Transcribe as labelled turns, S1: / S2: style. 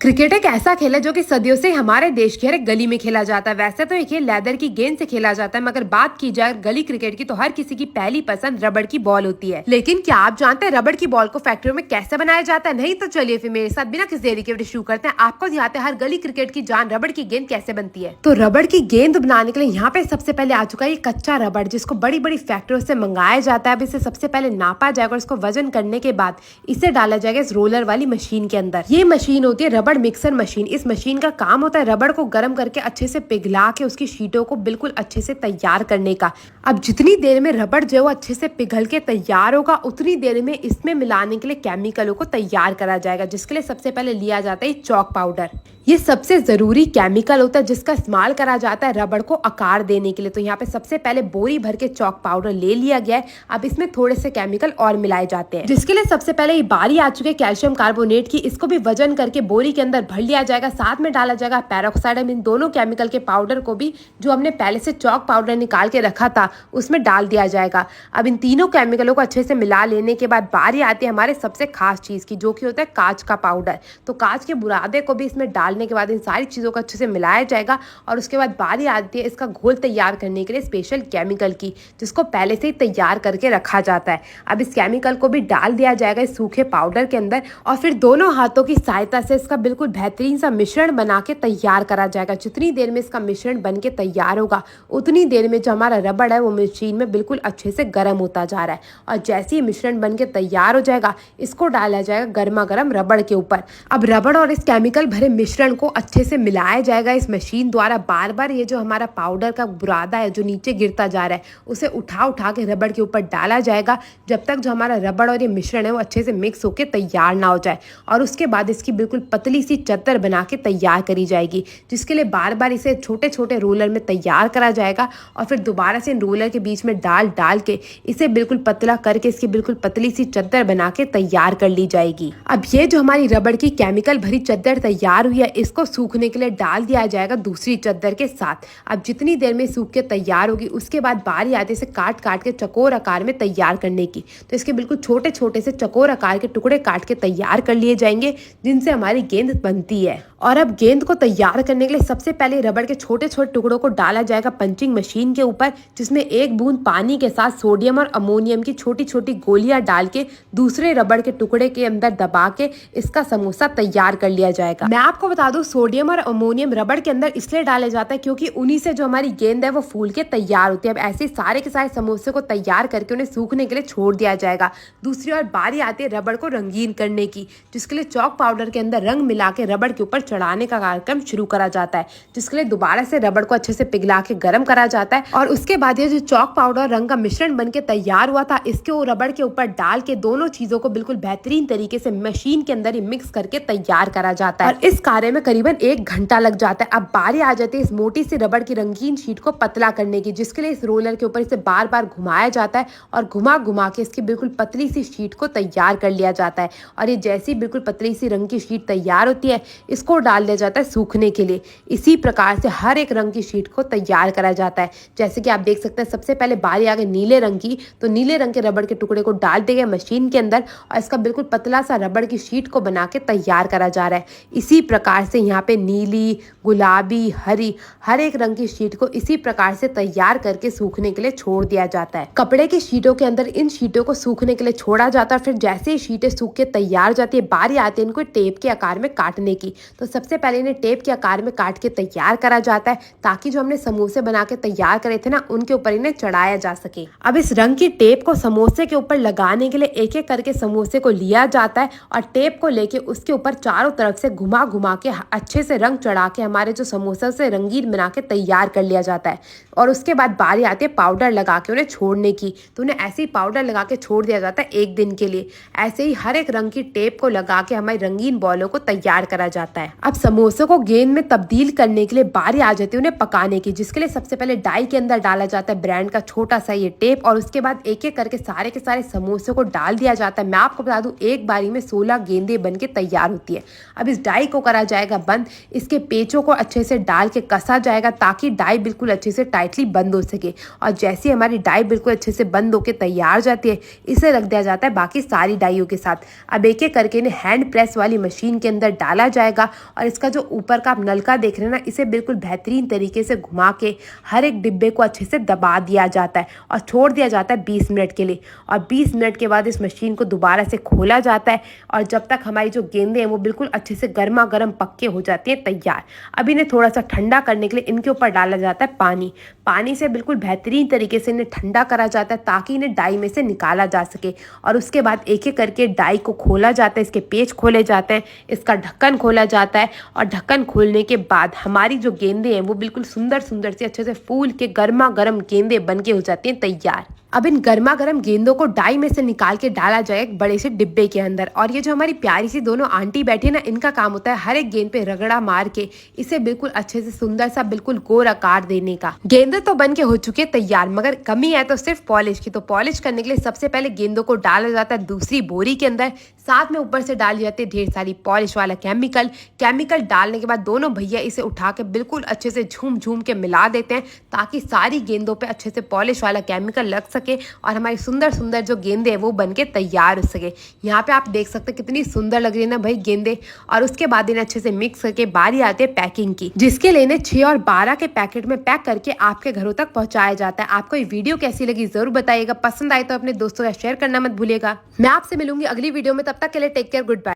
S1: Cricket एक ऐसा खेल है जो कि सदियों से हमारे देश की हर एक गली में खेला जाता है। वैसे तो ये खेल लेदर की गेंद से खेला जाता है, मगर बात की जाए गली क्रिकेट की तो हर किसी की पहली पसंद रबड़ की बॉल होती है। लेकिन क्या आप जानते हैं रबड़ की बॉल को फैक्ट्रियों में कैसे बनाया जाता है? नहीं तो चलिए फिर मेरे साथ बिना किसी देरी के शुरू करते हैं। आपको दिखाते हैं हर गली क्रिकेट की जान रबड़ की गेंद कैसे बनती है। तो रबड़ की गेंद बनाने के लिए यहाँ पे सबसे पहले आ चुका है ये कच्चा रबड़, जिसको बड़ी बड़ी फैक्ट्रियों से मंगाया जाता है। अब इसे सबसे पहले नापा जाएगा और इसको वजन करने के बाद इसे डाला जाएगा इस रोलर वाली मशीन के अंदर। ये मशीन होती है रबड़ मिक्सर मशीन। इस मशीन का काम होता है रबड़ को गर्म करके अच्छे से पिघला के उसकी शीटों को बिल्कुल अच्छे से तैयार करने का। अब जितनी देर में रबड़ जो है अच्छे से पिघल के तैयार होगा, उतनी देर में इसमें मिलाने के लिए केमिकलों को तैयार करा जाएगा, जिसके लिए सबसे पहले लिया जाता है चॉक पाउडर। ये सबसे जरूरी केमिकल होता है जिसका इस्तेमाल करा जाता है रबड़ को आकार देने के लिए। तो यहाँ पे सबसे पहले बोरी भर के चॉक पाउडर ले लिया गया है। अब इसमें थोड़े से केमिकल और मिलाए जाते हैं, जिसके लिए सबसे पहले ये बारी आ चुकी है कैल्शियम कार्बोनेट की। इसको भी वजन करके बोरी के अंदर भर लिया जाएगा। साथ में डाला जाएगा पेरोक्साइड। इन दोनों केमिकल के पाउडर को भी जो हमने पहले से चॉक पाउडर निकाल के रखा था उसमें डाल दिया जाएगा। अब इन तीनों केमिकलों को अच्छे से मिला लेने के बाद बारी आती है हमारे सबसे खास चीज की, जो कि होता है कांच का पाउडर। तो कांच के बुरादे को भी इसमें डालने के बाद इन सारी चीजों को अच्छे से मिलाया जाएगा और उसके बाद बारी आती है इसका घोल तैयार करने के लिए स्पेशल केमिकल की, जिसको पहले से ही तैयार करके रखा जाता है। अब इस केमिकल को भी डाल दिया जाएगा इस सूखे पाउडर के अंदर और फिर दोनों हाथों की सहायता से इसका बिल्कुल बेहतरीन सा मिश्रण बना के तैयार करा जाएगा। जितनी देर में इसका मिश्रण बन के तैयार होगा, उतनी देर में जो हमारा रबड़ है वो मशीन में बिल्कुल अच्छे से गर्म होता जा रहा है। और जैसे ही मिश्रण बन के तैयार हो जाएगा, इसको डाला जाएगा गर्मा गर्म रबड़ के ऊपर। अब रबड़ और इस केमिकल भरे मिश्रण को अच्छे से मिलाया जाएगा इस मशीन द्वारा। बार बार ये जो हमारा पाउडर का बुरादा है जो नीचे गिरता जा रहा है, उसे उठा उठा के रबड़ के ऊपर डाला जाएगा, जब तक जो हमारा रबड़ और ये मिश्रण है वो अच्छे से मिक्स होकर तैयार ना हो जाए। और उसके बाद इसकी बिल्कुल पतली सी चद्दर बना के तैयार करी जाएगी, जिसके लिए बार बार इसे छोटे छोटे रोलर में तैयार करा जाएगा और फिर दोबारा से इन रोलर के बीच में डाल के इसे बिल्कुल पतला करके इसकी बिल्कुल पतली सी चद्दर बना के तैयार कर ली जाएगी। अब ये जो हमारी रबड़ की केमिकल भरी चद्दर तैयार हुई है, इसको सूखने के लिए डाल दिया जाएगा दूसरी चद्दर के साथ। अब जितनी देर में सूख के तैयार होगी, उसके बाद बारी आती है इसे काट काट के चकोर आकार में तैयार करने की। तो इसके बिल्कुल छोटे छोटे से चकोर आकार के टुकड़े काट के तैयार कर लिए जाएंगे, जिनसे हमारी गेंद बनती है। और अब गेंद को तैयार करने के लिए सबसे पहले रबड़ के छोटे छोटे टुकड़ों को डाला जाएगा पंचिंग मशीन के ऊपर, जिसमें एक बूंद पानी के साथ सोडियम और अमोनियम की छोटी छोटी गोलियां डाल के दूसरे रबड़ के टुकड़े के अंदर दबा के इसका समोसा तैयार कर लिया जाएगा। मैं आपको बता दूं, सोडियम और अमोनियम रबड़ के अंदर इसलिए डाले जाता है क्योंकि उन्हीं से जो हमारी गेंद है वो फूल के तैयार होती है। अब ऐसे सारे के सारे समोसे को तैयार करके उन्हें सूखने के लिए छोड़ दिया जाएगा। दूसरी ओर बारी आती है रबड़ को रंगीन करने की, जिसके लिए चॉक पाउडर के अंदर रंग मिला के रबड़ के ऊपर चढ़ाने का कार्यक्रम शुरू करा जाता है, जिसके लिए दोबारा से रबड़ को अच्छे से पिघला के गर्म करा जाता है। और उसके बाद ये जो चॉक पाउडर रंग का मिश्रण बन के तैयार हुआ था, इसके वो रबड़ के ऊपर डाल के दोनों चीजों को बिल्कुल बेहतरीन तरीके से मशीन के अंदर ही मिक्स करके तैयार करा जाता है। और इस कार्य में करीबन 1 घंटा लग जाता है। अब बारी आ जाती है इस मोटी सी रबड़ की रंगीन शीट को पतला करने की, जिसके लिए इस रोलर के ऊपर इसे बार बार घुमाया जाता है और घुमा घुमा के इसकी बिल्कुल पतली सी शीट को तैयार कर लिया जाता है। और ये जैसी बिल्कुल पतली सी रंग की शीट तैयार होती है, इसको डाल दिया जाता है सूखने के लिए। इसी प्रकार से हर एक रंग की शीट को तैयार करा जाता है। जैसे कि आप देख सकते हैं, सबसे पहले बारी आ गई नीले रंग की, तो नीले रंग के रबड़ के टुकड़े को डाल दिए गए मशीन के अंदर और इसका बिल्कुल पतला सा रबड़ की शीट को बना के तैयार करा जा रहा है। इसी प्रकार से यहाँ पे नीली, गुलाबी, हरी हर एक रंग की शीट को इसी प्रकार से तैयार करके सूखने के लिए छोड़ दिया जाता है। कपड़े की शीटों के अंदर इन शीटों को सूखने के लिए छोड़ा जाता है। फिर जैसे ही शीटें सूख के तैयार जाती है, बारी आती है इनको टेप के आकार में काटने की। तो सबसे पहले इन्हें टेप के आकार में काट के तैयार करा जाता है, ताकि जो हमने समोसे बना के तैयार करे थे ना, उनके ऊपर इन्हें चढ़ाया जा सके। अब इस रंग की टेप को समोसे के ऊपर लगाने के लिए एक एक करके समोसे को लिया जाता है और टेप को लेके उसके ऊपर चारों तरफ से घुमा घुमा के अच्छे से रंग चढ़ा के हमारे जो समोसा से रंगीन बना के तैयार कर लिया जाता है। और उसके बाद बारी आती है पाउडर लगा के उन्हें छोड़ने की। तो उन्हें ऐसे ही पाउडर लगा के छोड़ दिया जाता है 1 दिन के लिए। ऐसे ही हर एक रंग की टेप को लगा के हमारी रंगीन बॉलों को तैयार करा जाता है। अब समोसों को गेंद में तब्दील करने के लिए बारी आ जाती है उन्हें पकाने की, जिसके लिए सबसे पहले डाई के अंदर डाला जाता है ब्रांड का छोटा सा ये टेप और उसके बाद एक एक करके सारे के सारे समोसे को डाल दिया जाता है। मैं आपको बता दूं, एक बारी में 16 गेंदें बन के तैयार होती है। अब इस डाई को करा जाएगा बंद। इसके पेचों को अच्छे से डाल के कसा जाएगा, ताकि डाई बिल्कुल अच्छे से टाइटली बंद हो सके। और जैसे हमारी डाई बिल्कुल अच्छे से बंद होकर तैयार जाती है, इसे रख दिया जाता है बाकी सारी डाइयों के साथ। अब एक एक करके इन्हें हैंड प्रेस वाली मशीन के अंदर डाला जाएगा और इसका जो ऊपर का आप नलका देख रहे हैं ना, इसे बिल्कुल बेहतरीन तरीके से घुमा के हर एक डिब्बे को अच्छे से दबा दिया जाता है और छोड़ दिया जाता है 20 मिनट के लिए। और 20 मिनट के बाद इस मशीन को दोबारा से खोला जाता है और जब तक हमारी जो गेंदें हैं वो बिल्कुल अच्छे से गर्मा गर्म पक्के हो जाती हैं तैयार। अब इन्हें थोड़ा सा ठंडा करने के लिए इनके ऊपर डाला जाता है पानी। पानी से बिल्कुल बेहतरीन तरीके से इन्हें ठंडा करा जाता है ताकि इन्हें डाई में से निकाला जा सके। और उसके बाद एक एक करके डाई को खोला जाता है, इसके पेच खोले जाते हैं, इसका ढक्कन खोला जाता है और ढक्कन खोलने के बाद हमारी जो गेंदें हैं वो बिल्कुल सुंदर सुंदर से अच्छे से फूल के गर्मा गर्म गेंदें बन के हो जाती हैं तैयार। अब इन गर्मा गर्म गेंदों को डाई में से निकाल के डाला जाए एक बड़े से डिब्बे के अंदर। और ये जो हमारी प्यारी सी दोनों आंटी बैठी है ना, इनका काम होता है हर एक गेंद पे रगड़ा मार के इसे बिल्कुल अच्छे से सुंदर सा बिल्कुल गोल आकार देने का। गेंदें तो बन के हो चुकी है तैयार, मगर कमी है तो सिर्फ पॉलिश की। तो पॉलिश करने के लिए सबसे पहले गेंदों को डाला जाता है दूसरी बोरी के अंदर, साथ में ऊपर से डाली जाती है ढेर सारी पॉलिश वाला केमिकल डालने के बाद दोनों भैया इसे उठा के बिल्कुल अच्छे से झूम झूम के मिला देते हैं ताकि सारी गेंदों पे अच्छे से पॉलिश वाला केमिकल लग सके और हमारी सुंदर सुंदर जो गेंदे हैं वो बन के तैयार हो सके। यहाँ पे आप देख सकते हैं कितनी सुंदर लग रही है ना भाई गेंदे। और उसके बाद इन्हें अच्छे से मिक्स करके बारी आती है पैकिंग की, जिसके लिए इन्हें 6 और 12 के पैकेट में पैक करके आपके घरों तक पहुंचाया जाता है। आपको ये वीडियो कैसी लगी जरूर बताइएगा, पसंद आए तो अपने दोस्तों का शेयर करना मत भूलिएगा। मैं आपसे मिलूंगी अगली वीडियो में, तब तक के लिए टेक केयर, गुड बाय।